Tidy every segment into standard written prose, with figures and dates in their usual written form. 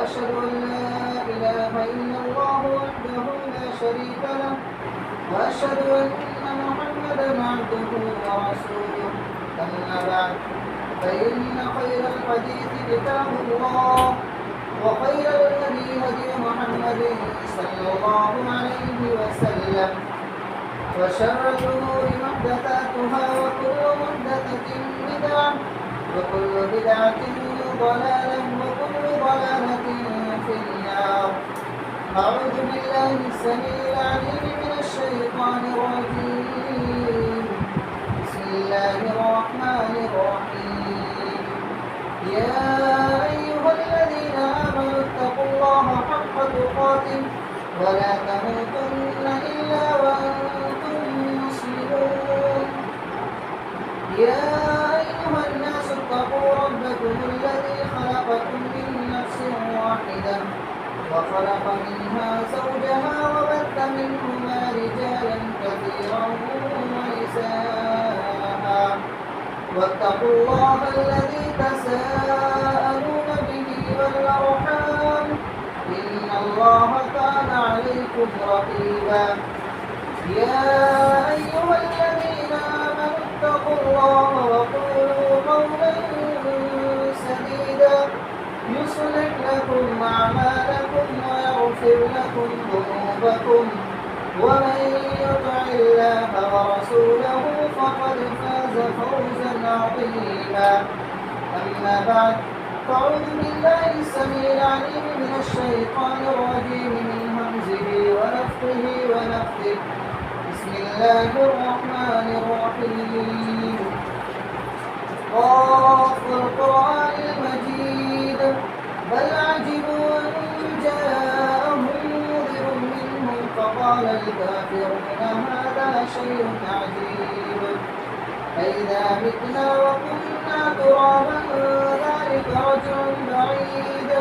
وأشهد أن لا إله إلا الله وحده لا شريك له وأشهد أن محمدا عبده ورسوله أما بعد فإن خير الحديث كتاب الله وخير الهدي هدي محمد صلى الله عليه وسلم وشر الأمور محدثاتها وكل محدثة بدعة وكل بدعة ضلالة وكل ضلالة في النار. أعوذ بالله السميع العليم من الشيطان الرجيم. بسم الله الرحمن الرحيم. يا أيها الذين آمنوا اتقوا الله حق تقاته ولا تموتن إلا وأنتم مسلمون. يا أيها الناس اتقوا ربكم الذي خلقكم من نفس واحدة وخلق منها زوجها وبث منهما رجالا كثيرا ونساء واتقوا الله الذي تساءلون به والأرحام إن الله كان عليكم رقيبا. يا أيها الذين آمنوا اتقوا الله وقولوا قولا سديدا يصلح لكم أعمالكم ويغفر لكم ذنوبكم ومن يطع الله ورسوله فقد فاز فوزا عظيما. أما بعد فأعوذ بالله السميع العليم من الشيطان الرجيم من همزه ونفخه ونفثه. بسم الله الرحمن الرحيم. قاف والقرآن المجيد بل عجبوا أن جاءهم منذر منهم فقال الكافرون هذا شيء عجيب أئذا متنا وكنا ترابا ذلك رجع بعيد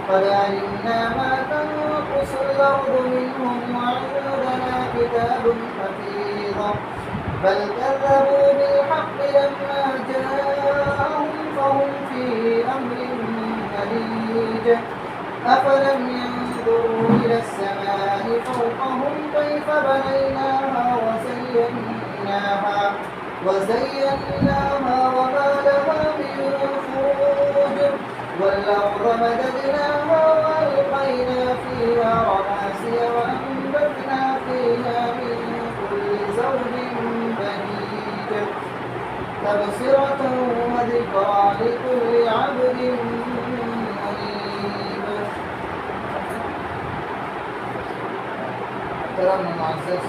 قد علمنا ما تنقص الأرض منهم وعندنا كتاب حفيظ بل كذبوا بالحق لما جاءهم فهم في أمر مريج أفلم ينظروا إلى السماء فوقهم كيف بنيناها وزيناها وما لها من فروج والأرض مددناها وألقينا فيها رواسي وأنبتنا فيها من كل زوج بهيج تبصرة وذكرى لكل عبد منيب. محترم معزز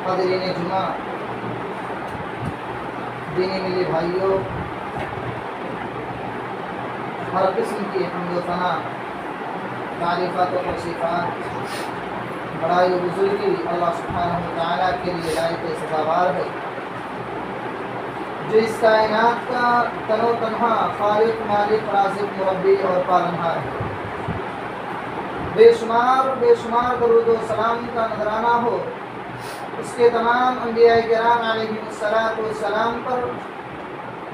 حاضرین جمعہ، دینی ملی بھائیوں، ہر قسم کی حمد و ثنا، تعریفات و توصیفات، بڑائی و بزرگی اللہ سبحانہ و تعالیٰ کے لیے لائق سزاوار ہے، جو اس کائنات کا تن و تنہا خالق، مالک، رازق، مربی اور پالنہار ہے۔ بے شمار درود و سلام کا نذرانہ ہو اس کے تمام انبیاء کرام علیہ السلام پر،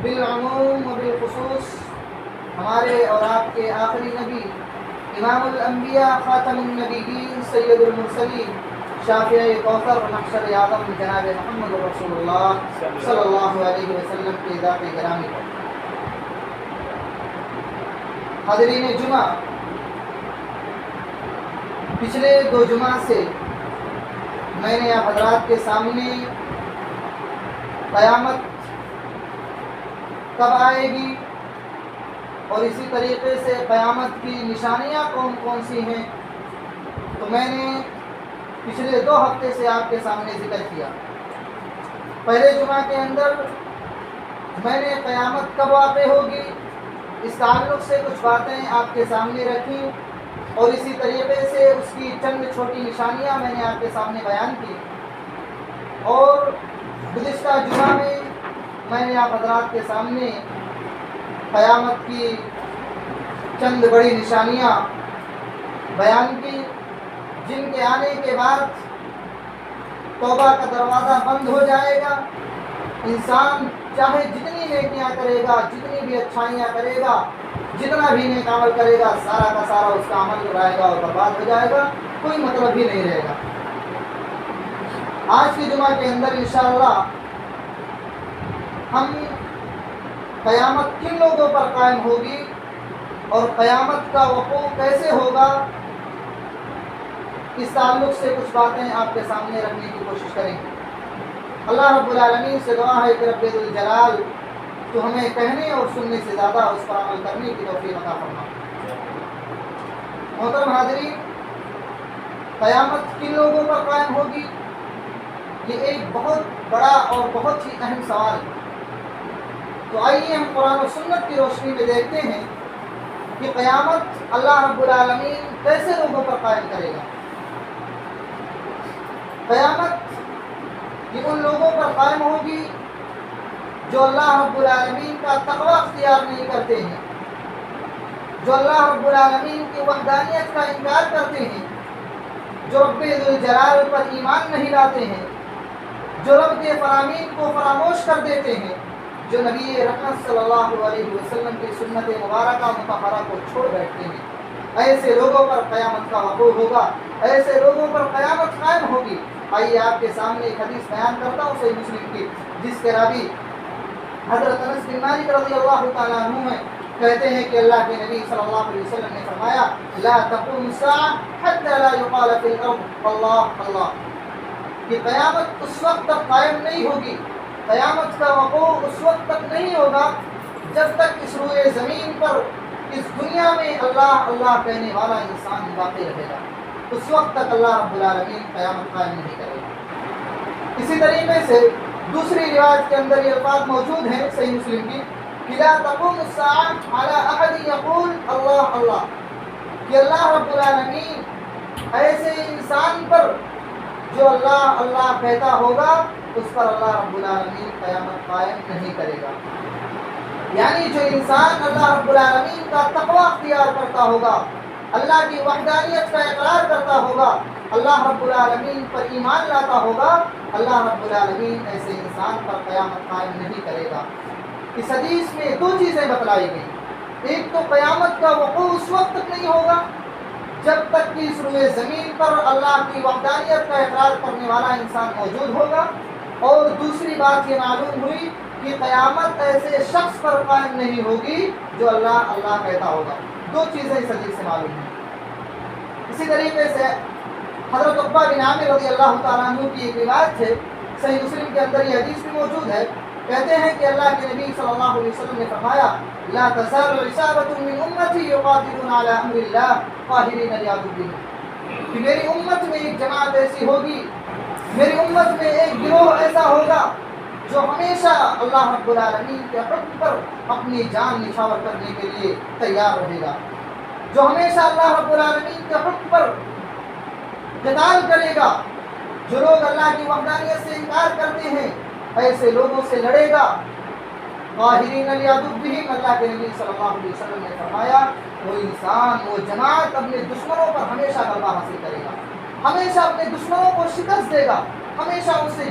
بالعموم و بالخصوص ہمارے اور آپ کے آخری نبی، امام الانبیاء، خاتم النبیین، سید المرسلین، شافع کوثر و محشر اعظم جناب محمد رسول اللہ صلی اللہ علیہ وسلم کے ذات گرامی پر۔ حاضرین جمعہ، پچھلے 2 جمعہ سے میں نے آپ حضرات کے سامنے قیامت کب آئے گی اور اسی طریقے سے قیامت کی نشانیاں کون کون سی ہیں، تو میں نے پچھلے 2 ہفتے سے آپ کے سامنے ذکر کیا۔ پہلے جمعہ کے اندر میں نے قیامت کب واقع ہوگی اس تعلق سے کچھ باتیں آپ کے سامنے رکھی اور اسی طریقے سے اس کی چند چھوٹی نشانیاں میں نے آپ کے سامنے بیان کی، اور گزشتہ جمعہ میں نے آپ حضرات کے سامنے قیامت کی چند بڑی نشانیاں بیان کی، جن کے آنے کے بعد توبہ کا دروازہ بند ہو جائے گا۔ انسان چاہے جتنی نیکیاں کرے گا، جتنی بھی اچھائیاں کرے گا، جتنا بھی نیک عمل کرے گا سارا کا سارا اس کا عمل رہے گا اور برباد ہو جائے گا، کوئی مطلب ہی نہیں رہے گا۔ آج کے جمعہ کے اندر انشاءاللہ ہم قیامت کن لوگوں پر قائم ہوگی اور قیامت کا وقوع کیسے ہوگا، اس تعلق سے کچھ باتیں آپ کے سامنے رکھنے کی کوشش کریں گے۔ اللہ رب العالمین سے دعا ہے کہ رب ذوالجلال تو ہمیں کہنے اور سننے سے زیادہ اس پر عمل کرنے کی توفیق عطا فرما۔ محترم حاضرین، قیامت کن لوگوں پر قائم ہوگی، یہ ایک بہت بڑا اور بہت ہی اہم سوال ہے۔ تو آئیے ہم قرآن و سنت کی روشنی میں دیکھتے ہیں کہ قیامت اللہ رب العالمین کیسے لوگوں پر قائم کرے گا۔ قیامت یہ ان لوگوں پر قائم ہوگی جو اللہ رب العالمین کا تقوی اختیار نہیں کرتے ہیں، جو اللہ رب العالمین کی وحدانیت کا انکار کرتے ہیں، جو رب ذوالجلال پر ایمان نہیں لاتے ہیں، جو رب کے فرامین کو فراموش کر دیتے ہیں، جو نبی رحمت صلی اللہ علیہ وسلم کی سنت مبارکہ مطہرہ کو چھوڑ بیٹھتے ہیں، ایسے لوگوں پر قیامت کا وقوع ہوگا، ایسے لوگوں پر قیامت قائم ہوگی۔ آئیے آپ کے سامنے ایک حدیث بیان کرتا ہوں صحیح مسلم کی، جس کے راوی حضرت انس بن مالک رضی اللہ تعالیٰ عنہ ہیں، کہتے ہیں کہ اللہ کے نبی صلی اللہ علیہ وسلم نے فرمایا لا تقوم الساعة حتى لا يقال في الأرض اللہ اللہ، کہ قیامت اس وقت تک قائم نہیں ہوگی، قیامت کا وقوع اس وقت تک نہیں ہوگا جب تک اس روئے زمین پر اس دنیا میں اللہ اللہ کہنے والا انسان باقی رہے گا، اس وقت تک اللہ رب العالمین قیامت قائم نہیں کرے گا۔ اسی طریقے سے دوسری روایت کے اندر یہ الفاظ موجود ہیں صحیح مسلم کی کہ لا تقوم الساعة على احد يقول اللہ اللہ، کہ اللہ رب العالمین ایسے انسان پر جو اللہ اللہ کہتا ہوگا اس پر اللہ رب العالمین قیامت قائم نہیں کرے گا۔ یعنی جو انسان اللہ رب العالمین کا تقوی اختیار کرتا ہوگا، اللہ کی وحدانیت کا اقرار کرتا ہوگا، اللہ رب العالمین پر ایمان لاتا ہوگا، اللہ رب العالمین ایسے انسان پر قیامت قائم نہیں کرے گا۔ اس حدیث میں دو چیزیں بتلائی گئی، ایک تو قیامت کا وقوع اس وقت تک نہیں ہوگا جب تک کہ اس روئے زمین پر اللہ کی وحدانیت کا اقرار کرنے والا انسان موجود ہوگا، اور دوسری بات یہ معلوم ہوئی کہ قیامت ایسے شخص پر قائم نہیں ہوگی جو اللہ اللہ کہتا ہوگا۔ دو چیزیں اس حدیث سے معلوم ہیں۔ اسی طریقے سے حضرت عقبہ بن عامر رضی اللہ تعالیٰ عنہ کی ایک روایت ہے، صحیح مسلم کے اندر یہ حدیث بھی موجود ہے، کہتے ہیں کہ اللہ کے نبی صلی اللہ علیہ وسلم نے فرمایا لا تزال عصابة من امتی یقاتلون علی امر اللہ قاہرین لیعظ الدین، کہ میری امت میں ایک جماعت ایسی ہوگی، میری امت میں ایک گروہ ایسا ہوگا جو ہمیشہ اللہ رب العالمین کے حکم پر اپنی جان نچھاور کرنے کے لیے تیار رہے گا، جو ہمیشہ اللہ رب العالمین کے حکم پر قتال کرے گا، جو لوگ اللہ کی وحدانیت سے انکار کرتے ہیں ایسے لوگوں سے لڑے گا۔ قاہرین لیعظ الدین، اللہ کے نبی صلی اللہ علیہ وسلم نے فرمایا وہ انسان وہ جماعت اپنے دشمنوں پر ہمیشہ غلبہ حاصل کرے گا، ہمیشہ اپنے دشمنوں کو شکست دے گا، ہمیشہ ان سے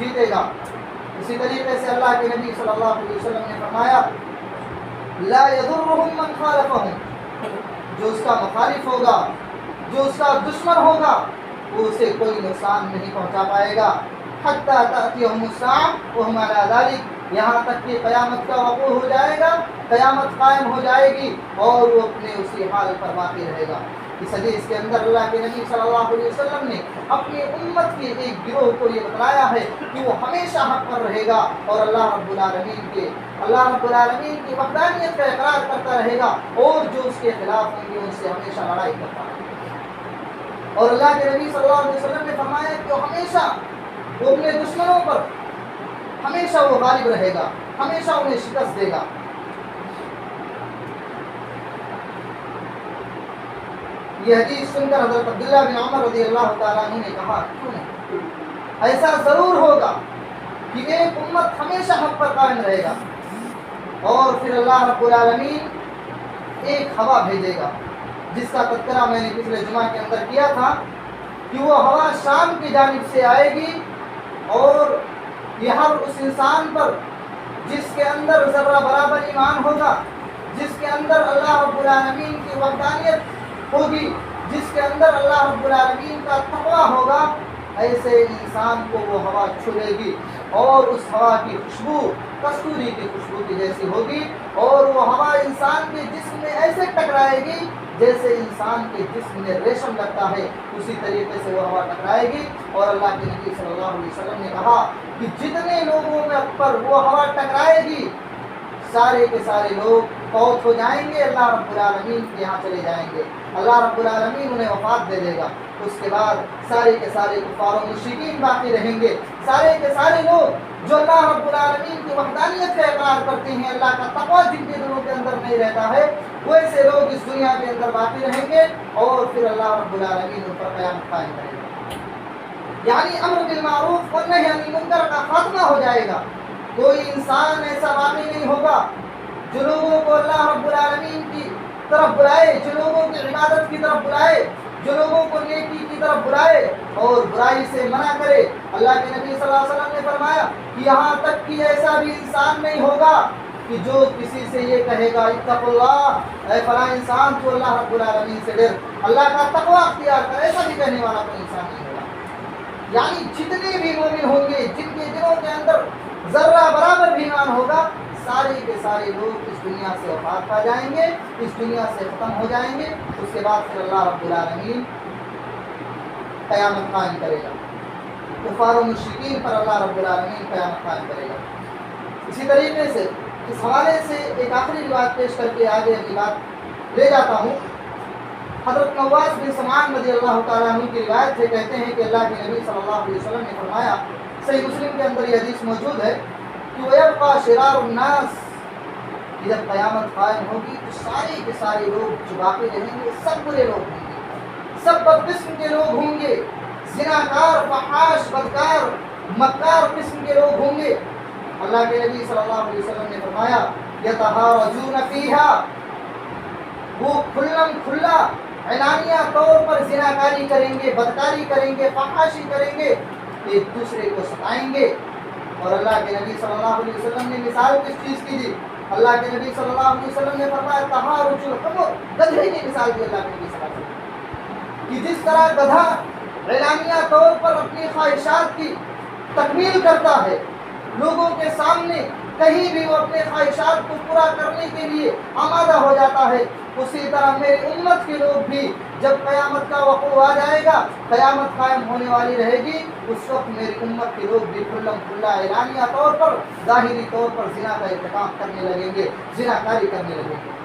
جیتے گا۔ اسی طریقے سے اللہ کے نبی صلی اللہ علیہ وسلم نے فرمایا لا يضرهم من خالفهم، جو اس کا مخالف ہوگا، جو اس کا دشمن ہوگا، وہ اسے کوئی نقصان نہیں پہنچا پائے گا حتی تأتیہم الساعة وهم علی ذلک، یہاں تک کہ قیامت کا وقوع ہو جائے گا، قیامت قائم ہو جائے گی اور وہ اپنے اسی حال پر باقی رہے گا۔ اس حدیث کے اندر اللہ کے نبی صلی اللہ علیہ وسلم نے اپنی امت کے ایک گروہ کو یہ بتلایا ہے کہ وہ ہمیشہ حق پر رہے گا اور اللہ رب العالمین کی وحدانیت کا اقرار کرتا رہے گا، اور جو اس کے خلاف ہوں گے ان سے ہمیشہ لڑائی کرتا رہے گا۔ اور اللہ کے نبی صلی اللہ علیہ وسلم نے فرمایا کہ وہ ہمیشہ وہ اپنے دشمنوں پر ہمیشہ وہ غالب رہے گا، ہمیشہ انہیں شکست دے گا۔ یہ حدیث سن کر حضرت عبداللہ بن عمر رضی اللہ تعالیٰ عنہ نے کہا کیوں نہیں، ایسا ضرور ہوگا کہ ایک امت ہمیشہ حق پر قائم رہے گا، اور پھر اللہ رب العالمین ایک ہوا بھیجے گا جس کا تذکرہ میں نے پچھلے جمعہ کے اندر کیا تھا کہ وہ ہوا شام کی جانب سے آئے گی، اور یہ ہر اس انسان پر جس کے اندر ذرہ برابر ایمان ہوگا، جس کے اندر اللہ رب العالمین کی وحدانیت ہوگی، جس کے اندر اللہ رب العالمین کا تقویٰ ہوگا، ایسے انسان کو وہ ہوا چھلے گی اور اس ہوا کی خوشبو کستوری کی خوشبو کی جیسی ہوگی، اور وہ ہوا انسان کے جسم میں ایسے ٹکرائے گی جیسے انسان کے جسم میں ریشم لگتا ہے، اسی طریقے سے وہ ہوا ٹکرائے گی۔ اور اللہ کے نبی صلی اللہ علیہ وسلم نے کہا کہ جتنے لوگوں میں پر وہ ہوا ٹکرائے گی سارے کے سارے لوگ فوت ہو جائیں گے، اللہ رب العالمین کے یہاں چلے جائیں گے، اللہ رب العالمین انہیں وفات دے دے گا۔ اس کے بعد سارے کے سارے کفار و مشرکین باقی رہیں گے، سارے کے سارے لوگ جو اللہ رب العالمین کی وحدانیت کا اقرار کرتے ہیں، اللہ کا تقویٰ جن کے دلوں کے اندر نہیں رہتا ہے، ویسے لوگ اس دنیا کے اندر باقی رہیں گے، اور پھر اللہ رب العالمین ان پر قیامت قائم کرے گا۔ یعنی امر بالمعروف والنہی عن المنکر کا خاتمہ ہو جائے گا۔ کوئی انسان ایسا باقی نہیں ہوگا جو لوگوں کو اللہ رب العالمین کی طرف بلائے، جو لوگوں کی عبادت کی طرف بلائے، جو لوگوں کو نیکی کی طرف بلائے اور برائی سے منع کرے۔ اللہ کے نبی صلی اللہ علیہ وسلم نے فرمایا کہ یہاں تک کہ ایسا بھی انسان نہیں ہوگا کہ جو کسی سے یہ کہے گا اتقوا اللہ، اے فلاں انسان تو اللہ رب العالمین سے ڈر، اللہ کا تقویٰ اختیار کر، ایسا بھی کہنے والا کوئی انسان نہیں ہوگا۔ یعنی جتنے بھی مومن ہوں گے جن کے دلوں کے اندر ذرہ برابر بھی ایمان ہوگا، سارے کے سارے لوگ اس دنیا سے وفات پا جائیں گے، اس دنیا سے ختم ہو جائیں گے۔ اس کے بعد پھر اللہ رب العالمین قیامت قائم کرے گا، کفار و مشرکین پر اللہ رب العالمین قیامت قائم کرے گا۔ اسی طریقے سے اس حوالے سے ایک آخری روایت پیش کر کے آگے اگلی بات لے جاتا ہوں۔ حضرت نواس بن سمعان رضی اللہ تعالیٰ عنہ کی روایت ہے، کہتے ہیں کہ اللہ کے نبی صلی اللہ علیہ وسلم نے فرمایا، صحیح مسلم کے اندر یہ حدیث موجود ہے کہ وَيَبْقَى شِرَارُ النَّاسِ، کہ جب قیامت قائم ہوگی تو سارے کے سارے لوگ جو باقی رہیں گے سب برے لوگ ہوں گے، سب بد قسم کے لوگ ہوں گے، زناکار، فحاش، بدکار، مکار قسم کے لوگ ہوں گے۔ اللہ کے نبی صلی اللہ علیہ وسلم نے فرمایا یتہارجون فیہا، وہ کھلم کھلا اعلانیہ طور پر زناکاری کریں گے، بدکاری کریں گے، فحاشی کریں گے، ایک دوسرے کو ستائیں گے۔ اور اللہ کے نبی صلی اللہ علیہ وسلم نے مثال کس چیز کی دی؟ اللہ کے نبی صلی اللہ علیہ وسلم نے فرمایا تہارج الحمر، گدھے کی مثال دی اللہ کے نبی صلی اللہ علیہ وسلم کہ جس طرح گدھا اعلانیہ طور پر اپنی خواہشات کی تکمیل کرتا ہے لوگوں کے سامنے، کہیں بھی وہ اپنے خواہشات کو پورا کرنے کے لیے آمادہ ہو جاتا ہے، اسی طرح میری امت کے لوگ بھی جب قیامت کا وقوع آ جائے گا، قیامت قائم ہونے والی رہے گی، اس وقت میری امت کے لوگ بھی کھلم کھلا اعلانیہ طور پر، ظاہری طور پر زنا کا ارتکاب کرنے لگیں گے، زنا کاری کرنے لگیں گے۔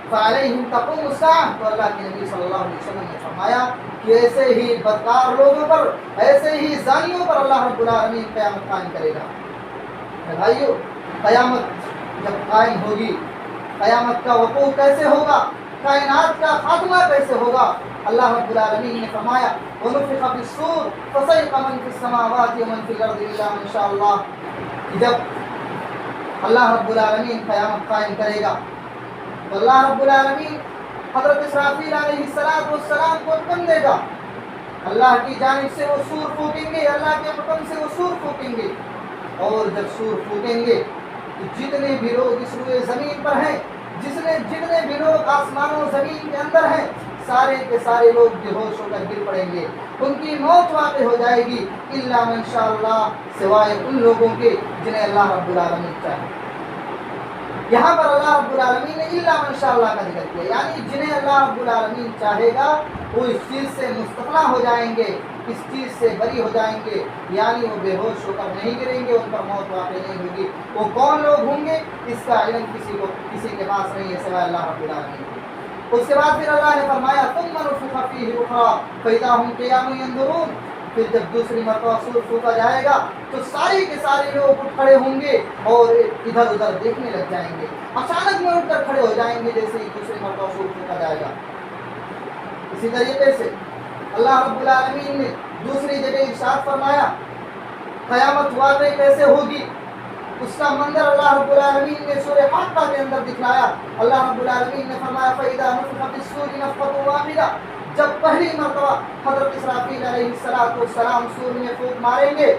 فعلیہم تقوم الساعہ، تو اللہ کے نبی صلی اللہ علیہ وسلم نے فرمایا کہ ایسے ہی بدکار لوگوں پر، ایسے ہی زانیوں پر اللہ رب العالمین قیامت قائم کرے گا۔ بھائیو، قیامت جب قائم ہوگی، قیامت کا وقوع کیسے ہوگا، کائنات کا خاتمہ کیسے ہوگا؟ اللہ رب العالمین نے فرمایا وَنُفِخَ فِي الصُّورِ فَصَعِقَ مَن فِي السَّمَاوَاتِ وَمَن فِي الْأَرْضِ إِلَّا مَن شَاءَ اللَّهُ، کہ جب اللہ رب العالمین قیامت قائم کرے گا تو اللہ رب العالمین حضرت اسرافیل علیہ السلام کو حکم دے گا، اللہ کی جانب سے وہ سور پھونکیں گے، اللہ کے حکم سے وہ سور پھونکیں گے، اور جب سور پھونکیں گے تو جتنے بھی لوگ اس روئے زمین پر ہیں، جتنے بھی لوگ آسمان و زمین کے اندر ہیں، سارے کے سارے لوگ بے ہوش ہو کر گر پڑیں گے، ان کی موت واقع ہو جائے گی، الا من شاء اللہ، سوائے ان لوگوں کے جنہیں اللہ رب العالمین چاہے۔ یہاں پر اللہ رب العالمین نے الا من شاء اللہ کا ذکر کیا، یعنی جنہیں اللہ رب العالمین چاہے گا وہ اس چیز سے مستغنی ہو جائیں گے، اس چیز سے بری ہو جائیں گے، یعنی وہ بے ہوش ہو کر نہیں گریں گے، ان پر موت واقع نہیں ہوگی۔ وہ کون لوگ ہوں گے اس کا علم کسی کے پاس نہیں ہے سوائے اللہ رب العالمین۔ اس کے بعد پھر اللہ نے فرمایا ثم نفخ فیہ اخری فاذا هم قیام ینظرون، پھر جب دوسری مرتبہ سور پھونکا جائے گا تو سارے کے سارے لوگ اٹھ کھڑے ہوں گے اور ادھر ادھر دیکھنے لگ جائیں گے، اچانک میں اٹھ کر کھڑے ہو جائیں گے جیسے ہی دوسری مرتبہ سور پھونکا جائے گا۔ اسی طریقے سے اللہ رب العالمین نے دوسری جگہ ارشاد فرمایا قیامت واقع کیسے ہوگی، اس کا منظر اللہ رب العالمین نے سورہ حاقہ کے اندر دکھلایا۔ اللہ رب العالمین نے فرمایا فَإِذَا نُفِخَ فِي الصُّورِ نَفْخَةٌ وَاحِدَةٌ، جب پہلی مرتبہ حضرت اسرافیل علیہ السلام سور میں پھونک ماریں گے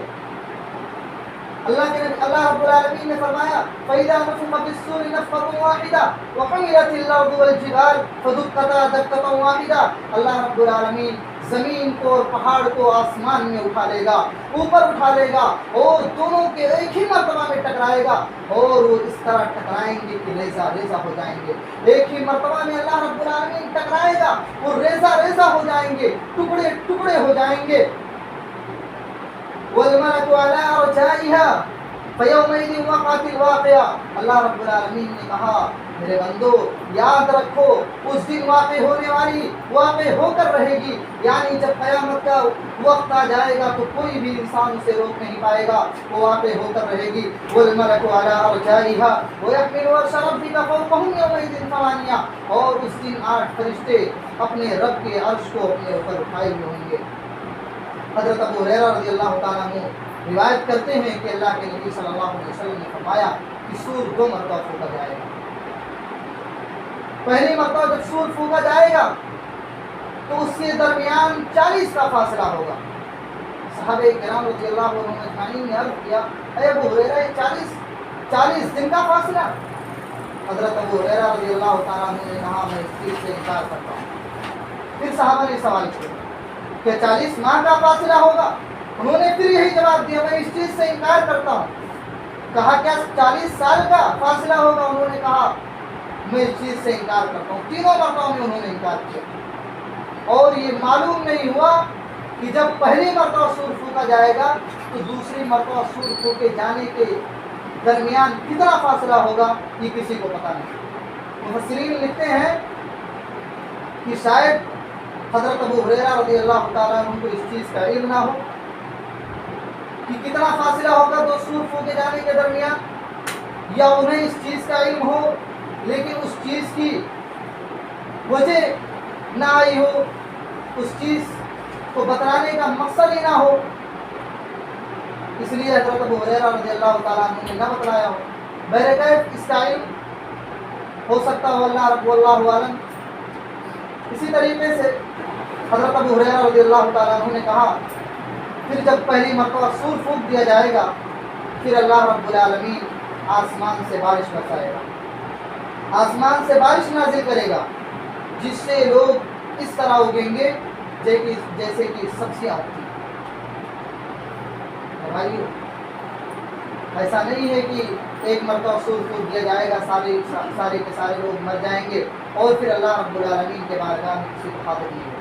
اللہ رب العالمین نے فرمایا فَإِذَا نُفِخَ فِي الصُّورِ نَفْخَةٌ وَاحِدَةٌ وَحُمِلَتِ الْأَرْضُ وَالْجِبَالُ فَدُكَّتَا دَكَّةً وَاحِدَةً۔ اللہ رب العالمین زمین کو اور پہاڑ کو آسمان میں اٹھا لے گا، اوپر اٹھا لے گا، اور دونوں کے ایک ہی مرتبہ میں ٹکرائے گا، اور وہ اس طرح ٹکرائیں گے کہ ریزہ ریزہ ہو جائیں گے۔ ایک ہی مرتبہ میں اللہ رب العالمین ٹکرائے گا، وہ ریزہ ریزہ ہو جائیں گے، ٹکڑے ٹکڑے ہو جائیں گے۔ وَالْمَلَكُ عَلَىٰ أَرْجَائِهَا فَيَوْمَئِذٍ وَقَعَتِ الْوَاقِعَةُ۔ اللہ رب العالمین نے کہا میرے بندو یاد رکھو اس دن واقع ہو کر رہے گی، یعنی جب قیامت کا وقت آ جائے گا تو کوئی بھی انسان اسے روک نہیں پائے گا، وہ واقع ہو کر رہے گی۔ وَالْمَلَكُ عَلَىٰ أَرْجَائِهَا وَيَحْمِلُ عَرْشَ رَبِّكَ فَوْقَهُمْ يَوْمَئِذٍ ثَمَانِيَةٌ۔ اور اس دن 8 فرشتے اپنے رب کے عرش کو اپنے اوپر اٹھائے ہوئے ہوں گے۔ حضرت ابو ہریرہ رضی اللہ تعالیٰ عنہ روایت کرتے ہیں کہ اللہ کے نبی صلی اللہ علیہ وسلم نے فرمایا کہ سور 2 مرتبہ پھونکا جائے گا۔ پہلی مرتبہ جب سور پھونکا جائے گا تو اس کے درمیان 40 کا فاصلہ ہوگا۔ صحابہ کرام رضی اللہ عنہم اجمعین نے عرض کیا اے ابو ہریرہ 40 دن کا فاصلہ؟ حضرت ابو ہریرہ رضی اللہ تعالیٰ عنہ نے کہا میں اس چیز سے انکار کرتا ہوں۔ پھر صحابہ نے سوال کیا کہ 40 ماہ کا فاصلہ ہوگا؟ انہوں نے پھر یہی جواب دیا میں اس چیز سے انکار کرتا ہوں۔ کہا کیا 40 سال کا فاصلہ ہوگا؟ انہوں نے کہا میں اس چیز سے انکار کرتا ہوں۔ تینوں مرتبہ میں انہوں نے انکار کیا، اور یہ معلوم نہیں ہوا کہ جب پہلی مرتبہ سور پھونکا جائے گا تو دوسری مرتبہ سور پھونکے جانے کے درمیان کتنا فاصلہ ہوگا یہ کسی کو پتہ نہیں۔ مفسرین لکھتے ہیں کہ شاید حضرت ابو ہریرہ رضی اللہ تعالیٰ عنہ کو اس چیز کا علم نہ ہو کہ کتنا فاصلہ ہوگا 2 سور پھونکے جانے کے درمیان، یا انہیں اس چیز کا علم ہو لیکن اس چیز کی وجہ نہ آئی ہو، اس چیز کو بتلانے کا مقصد ہی نہ ہو، اس لیے حضرت ابو ہریرہ رضی اللہ تعالیٰ عنہ نے نہ بتلایا ہو۔ بہرکیف اس کا علم ہو سکتا ہو اللہ عالم۔ اسی طریقے سے حضرت ابو ہریرہ رضی اللہ تعالیٰ عنہ نے کہا پھر جب پہلی مرتبہ سور پھونک دیا جائے گا پھر اللہ رب العالمین آسمان سے بارش برسائے گا، آسمان سے بارش نازل کرے گا جس سے لوگ اس طرح اگیں گے جیسے کہ سبزیاں اگتی ہیں۔ بھائیو ایسا نہیں ہے کہ ایک مرتبہ سور پھونک دیا جائے گا سارے کے سارے لوگ مر جائیں گے اور پھر اللہ رب العالمین کے بارگاہ میں کسی کو حاضر نہیں ہوگا۔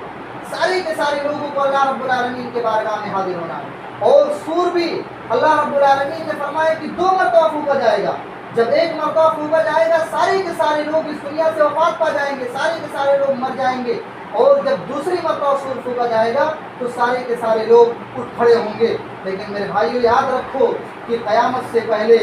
سارے کے سارے لوگوں کو اللہ رب العالمین کے بارگاہ میں حاضر ہونا ہے، اور سور بھی اللہ رب العالمین نے فرمایا کہ 2 مرتبہ پھونکا جائے گا۔ جب ایک مرتبہ پھونکا جائے گا سارے کے سارے لوگ اس دنیا سے وفات پا جائیں گے، سارے کے سارے لوگ مر جائیں گے، اور جب دوسری مرتبہ سور پھونکا جائے گا تو سارے کے سارے لوگ اٹھ کھڑے ہوں گے۔ لیکن میرے بھائیو یاد رکھو کہ قیامت سے پہلے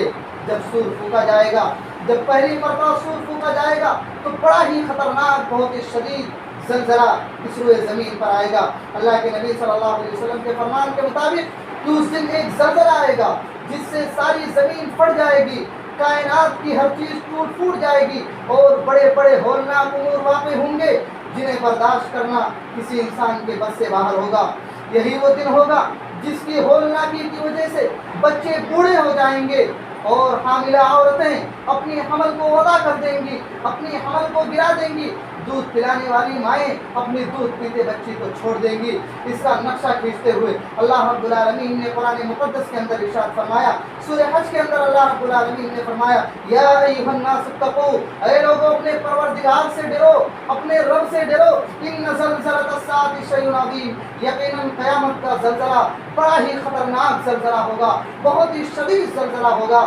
جب سور پھونکا جائے گا، جب پہلی مرتبہ سور پھونکا جائے گا تو بڑا ہی خطرناک بہت ہی شدید زلزلہ اس روئے زمین پر آئے گا۔ اللہ کے نبی صلی اللہ علیہ وسلم کے فرمان کے مطابق کہ اس دن ایک زلزلہ آئے گا جس سے ساری زمین پھٹ جائے گی، کائنات کی ہر چیز ٹوٹ پھوٹ جائے گی، اور بڑے بڑے ہولناک امور واقع ہوں گے جنہیں برداشت کرنا کسی انسان کے بس سے باہر ہوگا۔ یہی وہ دن ہوگا جس کی ہولناکی کی وجہ سے بچے بوڑھے ہو جائیں گے، اور حاملہ عورتیں اپنی حمل کو وضع کر دیں گی، اپنی حمل کو گرا دیں گی، دودھ پلانے والی مائیں اپنی دودھ پیتے بچے کو چھوڑ دیں گی۔ اس کا نقشہ کھینچتے ہوئے اللہ رب العالمین نے قرآن مقدس کے اندر ارشاد فرمایا، سورہ حج کے اندر اللہ رب العالمین نے فرمایا یا ایھا الناس اتقوا، اے لوگوں اپنے پروردگار سے ڈرو، اپنے رب سے ڈرو، ان زلزلۃ الساعۃ شیء عظیم، یقیناً قیامت کا زلزلہ بڑا ہی خطرناک زلزلہ ہوگا، بہت ہی شدید زلزلہ ہوگا۔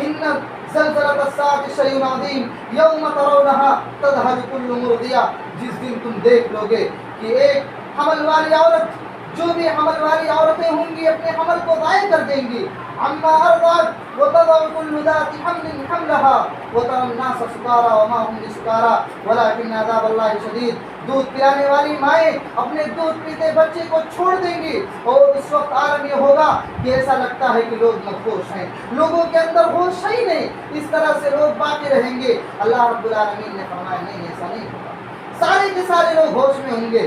ان زلزلۃ الساعۃ شیء عظیم یوم ترونها تذهل كل مرضیہ، جس دن تم دیکھ لو گے کہ ایک حمل والی عورت، جو بھی حمل والی عورتیں ہوں گی اپنے حمل کو ضائع کر دیں گی، عما ارضعت وتضع كل ذات حمل حملها وترى الناس سکارى وما هم بسکارى ولكن عذاب الله شدید۔ دودھ پلانے والی مائیں اپنے دودھ پیتے بچے کو چھوڑ دیں گی، اور اس وقت عالم یہ ہوگا کہ ایسا لگتا ہے کہ لوگ مدہوش ہیں، لوگوں کے اندر ہوش ہی نہیں، اس طرح سے لوگ باقی رہیں گے۔ اللہ رب العالمین نے فرمایا نہیں، ایسا نہیں ہوگا، سارے کے سارے لوگ ہوش میں ہوں گے،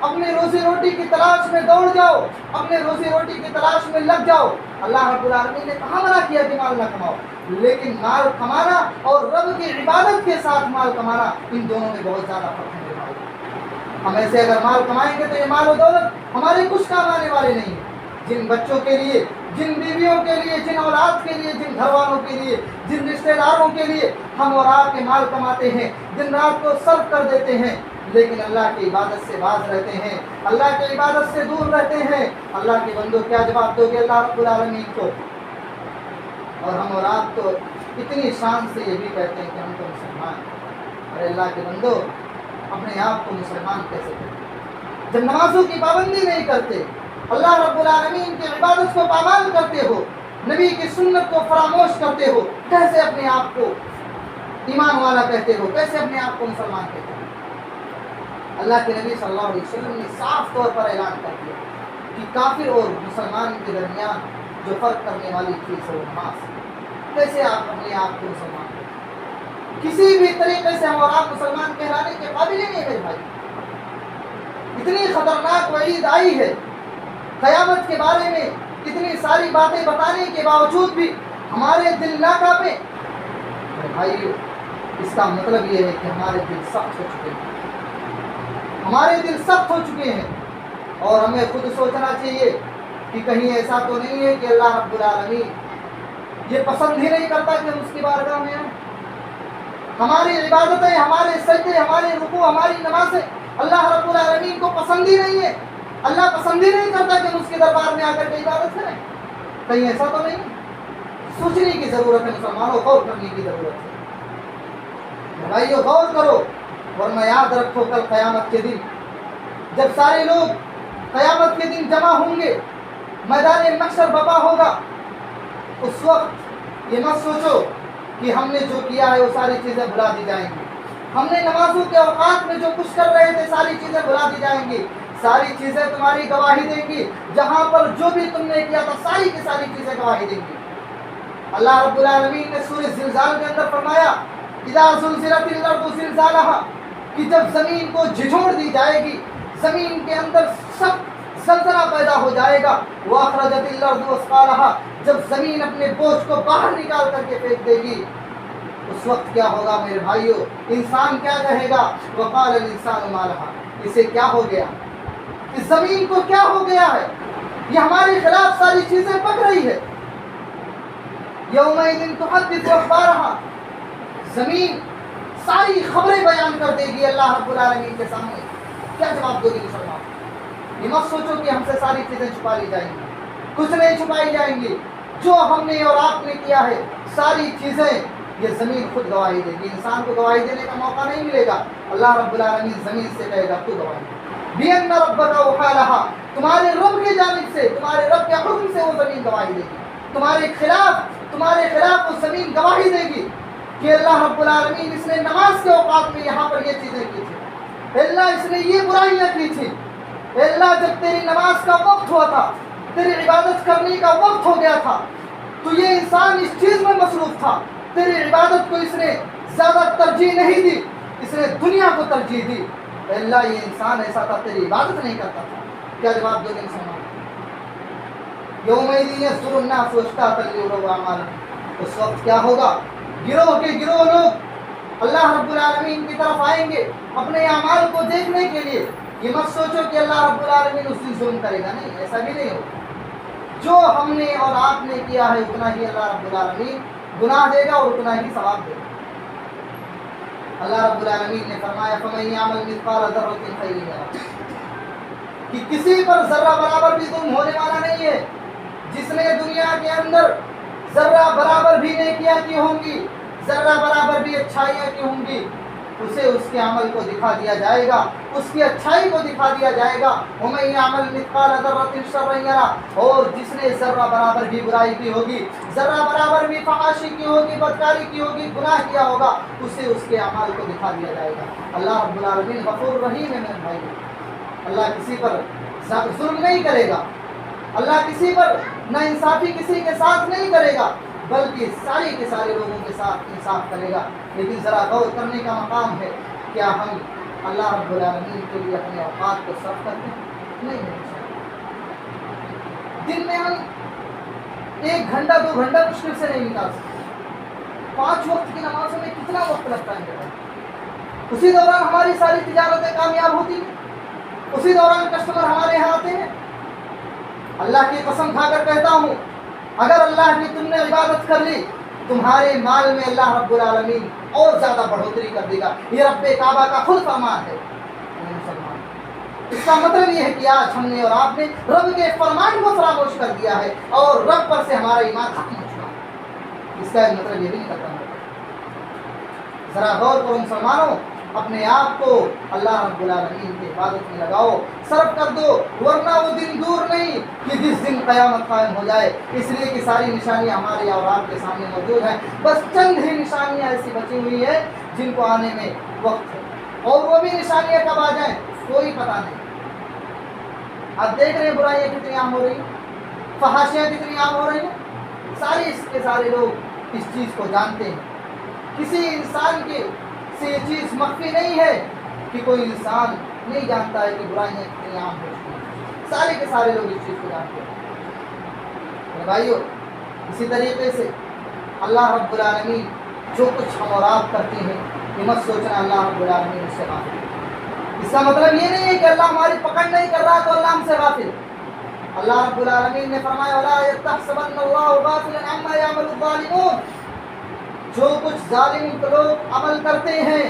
اپنے روزی روٹی کی تلاش میں دوڑ جاؤ، اپنے روزی روٹی کی تلاش میں لگ جاؤ۔ اللہ رب العالمین نے کہاں منع کیا کہ مال نہ کماؤ، لیکن مال کمانا اور رب کی عبادت کے ساتھ مال کمانا، ان دونوں میں بہت زیادہ فرق ہے۔ ہم ایسے اگر مال کمائیں گے تو یہ مال و دولت ہمارے کچھ کام آنے والے نہیں ہیں۔ جن بچوں کے لیے، جن بیویوں کے لیے، جن اولاد کے لیے، جن گھر والوں کے لیے، جن رشتہ داروں کے لیے ہم اور آپ کے مال کماتے ہیں، دن رات کو صرف کر دیتے ہیں، لیکن اللہ کی عبادت سے باز رہتے ہیں، اللہ کی عبادت سے دور رہتے ہیں، اللہ کے بندوں کیا جواب دو گے اللہ رب العالمین کو؟ اور ہم اور آپ تو اتنی شان سے یہ بھی کہتے ہیں کہ ہم تو مسلمان ہیں۔ ارے اللہ کے بندو، اپنے آپ کو مسلمان کیسے کرتے؟ جب نمازوں کی پابندی نہیں کرتے، اللہ رب العالمین کی عبادت کو پامال کرتے ہو، نبی کی سنت کو فراموش کرتے ہو، کیسے اپنے آپ کو ایمان والا کہتے ہو؟ کیسے اپنے آپ کو مسلمان کہتے ہو؟ اللہ کے نبی صلی اللہ علیہ وسلم نے صاف طور پر اعلان کر دیا کہ کافر اور مسلمان کے درمیان جو فرق کرنے والی چیز ہے وہ نماز ہے۔ کیسے آپ اپنے آپ کو مسلمان کہتے ہیں؟ کسی بھی طریقے سے ہم اور آپ مسلمان کہلانے کے قابل ہی نہیں ہے میرے بھائی۔ اتنی خطرناک وعید آئی ہے قیامت کے بارے میں، اتنی ساری باتیں بتانے کے باوجود بھی ہمارے دل نہ کانپے۔ بھائی، اس کا مطلب یہ ہے کہ ہمارے دل سخت ہو چکے ہیں، ہمارے دل سخت ہو چکے ہیں، اور ہمیں خود سوچنا چاہیے کہ کہیں ایسا تو نہیں ہے کہ اللہ رب العالمین یہ پسند ہی نہیں کرتا کہ ہم اس کی بارگاہ میں آئیں۔ ہماری عبادتیں، ہمارے سجدے، ہمارے رکوع، ہماری نمازیں اللہ رب العالمین کو پسند ہی نہیں ہے۔ اللہ پسند ہی نہیں کرتا کہ ہم اس کے دربار میں آ کر کے عبادت کریں۔ کہیں ایسا تو نہیں؟ سوچنے کی ضرورت ہے مسلمانوں، غور کرنے کی ضرورت ہے بھائیو، غور کرو، ورنہ یاد رکھو کل قیامت کے دن جب سارے لوگ قیامت کے دن جمع ہوں گے، میدان محشر برپا ہوگا، اس وقت یہ مت سوچو کہ ہم نے جو کیا ہے وہ ساری چیزیں بھلا دی جائیں گی، ہم نے نمازوں کے اوقات میں جو کچھ کر رہے تھے ساری چیزیں بھلا دی جائیں گی، ساری چیزیں تمہاری گواہی دیں گی، جہاں پر جو بھی تم نے کیا تھا ساری کی ساری چیزیں گواہی دیں گی۔ اللہ رب العالمین نے سورہ زلزال کے اندر فرمایا اذا زلزلت الارض زلزالها، کہ جب زمین کو جھنجھوڑ دی جائے گی، زمین کے اندر سب زلزلہ پیدا ہو جائے گا، واخرجت الارض اثقالها، جب زمین اپنے بوجھ کو باہر نکال کر کے پھینک دے گی، اس وقت کیا ہوگا میرے بھائیو؟ انسان کیا کہے گا؟ وقال الانسان ما لها، اسے کیا ہو گیا؟ اس زمین کو کیا ہو گیا ہے؟ یہ ہمارے خلاف ساری چیزیں پک رہی ہے۔ یومئذ تحدث اخبارها، زمین ساری خبریں بیان کر دے گی اللہ رب العالمین کے سامنے۔ کیا جواب دو گے مسلمان؟ یہ مت سوچو کہ ہم سے ساری چیزیں چھپا لی جائیں گی، کچھ نہیں چھپائی جائیں گی۔ جو ہم نے اور آپ نے کیا ہے ساری چیزیں یہ زمین خود گواہی دے گی، انسان کو گواہی دینے کا موقع نہیں ملے گا۔ اللہ رب العالمین زمین سے کہے گا تو گواہی دے، بِأَنَّ رَبَّكَ أَوْحَىٰ، تمہارے رب کی جانب سے، تمہارے رب کے حکم سے وہ زمین گواہی دے گی، تمہارے خلاف وہ زمین گواہی دے گی کہ اللہ رب العالمین اس نے نماز کے اوقات میں یہاں پر یہ چیزیں کی تھی، اللہ اس نے یہ برائیاں کی تھی، اللہ جب تیری نماز کا وقت ہوا تھا، تیری عبادت کرنے کا وقت ہو گیا تھا، تو یہ انسان اس چیز میں مصروف تھا، تیری عبادت کو اس نے زیادہ ترجیح نہیں دی، اس نے دنیا کو ترجیح دی، اللہ یہ انسان ایسا تھا تیری عبادت نہیں کرتا تھا۔ کیا جواب دو گے مسلمان؟ یومئذ یصدر الناس اشتاتا لیروا اعمالهم، اس وقت کیا ہوگا؟ گروہ کے گروہ لوگ اللہ رب العالمین کی طرف آئیں گے اپنے اعمال کو دیکھنے کے لیے۔ یہ مت سوچو کہ اللہ رب العالمین اس دن ظلم کرے گا، نہیں، ایسا بھی نہیں ہوگا۔ جو ہم نے اور آپ نے کیا ہے اتنا ہی اللہ رب العالمین گناہ دے گا اور اتنا ہی ثواب دے گا۔ اللہ رب العالمین نے فرمایا فَمَن يَعْمَلْ مِثْقَالَ ذَرَّةٍ خَيْرًا يَرَهُ، کہ کسی پر ذرہ برابر بھی ظلم ہونے والا نہیں ہے۔ جس نے دنیا کے اندر ذرہ برابر بھی نیکیاں کی ہوں گی، ذرہ برابر بھی اچھائیاں کی ہوں گی، اسے اس کے عمل کو دکھا دیا جائے گا، اس کی اچھائی کو دکھا دیا جائے گا۔ وَمَن يَعْمَلْ مِثْقَالَ ذَرَّةٍ شَرًّا يَرَهُ، اور جس نے ذرہ برابر بھی برائی کی ہوگی، ذرہ برابر بھی فحاشی کی ہوگی، بدکاری کی ہوگی، گناہ کیا ہوگا، اسے اس کے اعمال کو دکھا دیا جائے گا۔ اللہ رب العالمین غفور رحیم ہے میرے بھائی، اللہ کسی پر ظلم نہیں کرے گا، اللہ کسی پر نا انصافی کسی کے ساتھ نہیں کرے گا، بلکہ سارے کے سارے لوگوں کے ساتھ انصاف کرے گا۔ لیکن ذرا غور کرنے کا مقام ہے، کیا ہم اللہ رب العالمین کے لیے اپنے اوقات کو صرف کرتے ہیں؟ نہیں نہیں سر۔ دن میں ہم 1 گھنٹہ 2 گھنٹہ مشکل سے نہیں نکال سکتے۔ 5 وقت کی نمازوں میں کتنا وقت لگتا ہے میرا؟ اسی دوران ہماری ساری تجارتیں کامیاب ہوتی ہیں، اسی دوران کسٹمر ہمارے یہاں آتے ہیں۔ اللہ کی قسم کھا کر کہتا ہوں، اگر اللہ کی تم نے عبادت کر لی، تمہارے مال میں اللہ رب العالمین اور زیادہ بڑھوتری کر دے گا۔ یہ رب کعبہ کا خود فرمان ہے۔ مسلمان، اس کا مطلب یہ ہے کہ آج ہم نے اور آپ نے رب کے فرمان کو فراموش کر دیا ہے اور رب پر سے ہمارا ایمان ختم ہو چکا ہے۔ اس کا مطلب یہ بھی نکلتا ہے، ذرا غور کرو مسلمانوں، اپنے آپ کو اللہ رب العالمین کی عبادت میں لگاؤ، صرف کر دو، ورنہ وہ دن دور نہیں کہ جس دن قیامت قائم ہو جائے۔ اس لیے کہ ساری نشانیاں ہمارے اور آپ کے سامنے موجود ہیں، بس چند ہی نشانیاں ایسی بچی ہوئی ہیں جن کو آنے میں وقت ہے، اور وہ بھی نشانیاں کب آ جائیں کوئی پتہ نہیں۔ آپ دیکھ رہے ہیں برائیاں کتنی عام ہو رہی ہیں، فحاشیاں کتنی عام ہو رہی ہیں، سارے لوگ اس چیز کو جانتے ہیں۔ کسی انسان کے سے یہ چیز مخفی نہیں ہے کہ کوئی انسان نہیں جانتا ہے کہ برائیاں کتنی عام ہو چکی ہیں، سارے لوگ اس چیز کو جانتے ہیں۔ میرے بھائیو، اسی طریقے سے اللہ رب العالمین جو کچھ ہم اور آپ کرتے ہیں، یہ مت سوچنا اللہ رب العالمین اس سے غافل ہے۔ اس کا مطلب یہ نہیں ہے کہ اللہ ہماری پکڑ نہیں کر رہا تو اللہ ہم سے غافل ہے۔ اللہ رب العالمین نے فرمایا وَلَا يَتَحْسَبَنَّ اللَّهُ غَافِلًا عَمَّا يَعْمَلُ الظَّالِمُونَ، جو کچھ ظالم لوگ عمل کرتے ہیں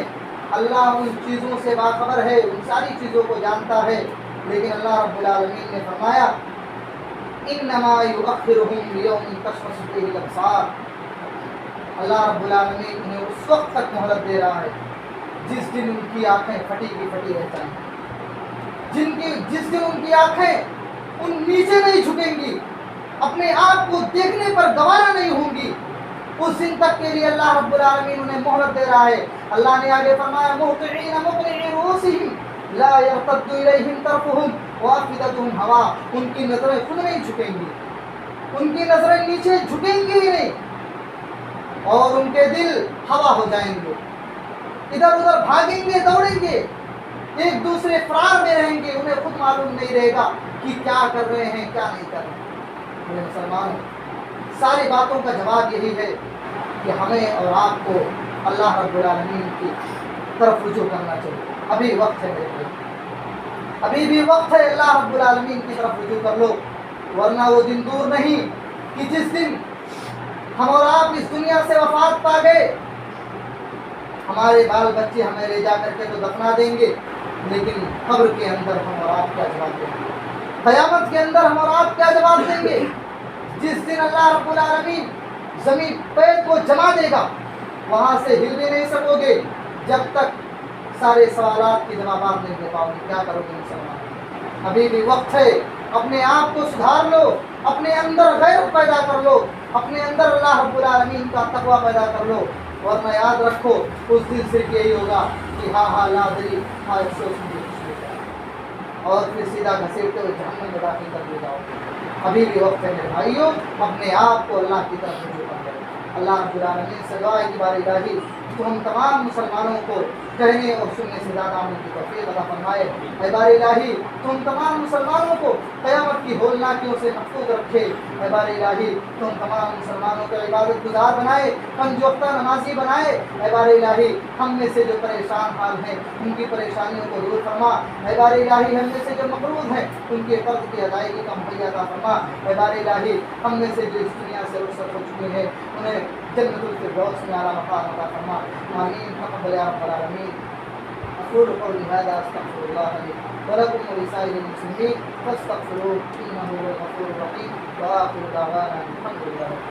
اللہ ان چیزوں سے باخبر ہے، ان ساری چیزوں کو جانتا ہے، لیکن اللہ رب العالمین نے فرمایا انما یؤخرہم لیوم تشخص فیہ الابصار، اللہ رب العالمین انہیں اس وقت تک مہلت دے رہا ہے جس دن ان کی آنکھیں پھٹی کی پھٹی رہ جائیں گی، جس دن ان کی آنکھیں ان نیچے نہیں جھکیں گی، اپنے آپ کو دیکھنے پر گوارا نہیں ہوں گی، اس دن تک کے لیے اللہ رب العالمین انہیں مہلت دے رہا ہے۔ اللہ نے آگے فرمایا مہطعین مقنعی رؤوسہم لا یرتد الیہم طرفہم وافئدتہم ہوا، ان کی نظریں خود نہیں جھکیں گی، ان کی نظریں نیچے جھکیں گی ہی نہیں، اور ان کے دل ہوا ہو جائیں گے، ادھر ادھر بھاگیں گے، دوڑیں گے، ایک دوسرے فرار میں رہیں گے، انہیں خود معلوم نہیں رہے گا کہ کیا کر رہے ہیں کیا نہیں کر رہے ہیں۔ میرے مسلمانوں، ساری باتوں کا جواب یہی ہے کہ ہمیں اور آپ کو اللہ رب العالمین کی طرف رجوع کرنا چاہیے۔ ابھی وقت ہے میرے بھائی، ابھی بھی وقت ہے، اللہ رب العالمین کی طرف رجوع کر لو، ورنہ وہ دن دور نہیں کہ جس دن ہم اور آپ اس دنیا سے وفات پا گئے، ہمارے بال بچے ہمیں لے جا کر کے تو دفنا دیں گے، لیکن قبر کے اندر ہم اور آپ کیا جواب دیں گے؟ قیامت کے اندر ہم اور آپ کیا جواب دیں گے؟ جس دن اللہ رب العالمین زمین پیر کو جما دے گا، وہاں سے ہل بھی نہیں سکو گے جب تک سارے سوالات کے جوابات نہیں دے پاؤ گے۔ کیا کرو گے مسلمان؟ ابھی بھی وقت ہے، اپنے آپ کو سدھار لو، اپنے اندر غیرت پیدا کر لو، اپنے اندر اللہ رب العالمین کا تقوی پیدا کر لو، ورنہ یاد رکھو اس دن صرف یہی ہوگا کہ ہاں لا ادری، ہاں افسوس مجھے کچھ نہیں پتا، اور پھر سیدھا گھسیٹتے ہوئے جہنم میں داخل کر دیے جاؤ گے۔ ابھی بھی وقت ہے میرے بھائیوں، اپنے آپ کو اللہ کی طرف رجوع کریں۔ اللہ رب العالمین سے دعا ہے کہ بار الہی تو ہم تمام مسلمانوں کو کہنے اور سننے سے زیادہ عمل کی توفیق عطا فرمائے۔ اے بار الہی تم تمام مسلمانوں کو قیامت کی ہولناکیوں سے محفوظ رکھے۔ اے بار الہی تم تمام مسلمانوں کو عبادت گزار بنائے، پنج وقتہ نمازی بنائے۔ اے بار الہی ہم میں سے جو پریشان حال ہیں ان کی پریشانیوں کو دور فرما۔ اے بار الہی ہم میں سے جو مقروض ہیں ان کے قرض کی ادائیگی کا مہیا عطا فرما۔ اے بار الہی ہم میں سے جو اس دنیا سے رخصت ہو چکے ہیں انہیں جنت الفردوس میں اعلیٰ مقام عطا فرما۔ آمین تقبل یا رب العالمین۔ أقول قولي هذا أستغفر الله لي ولكم ولسائر المسلمين فاستغفروه إنه هو الغفور الرحيم وآخر دعوانا الحمد لله۔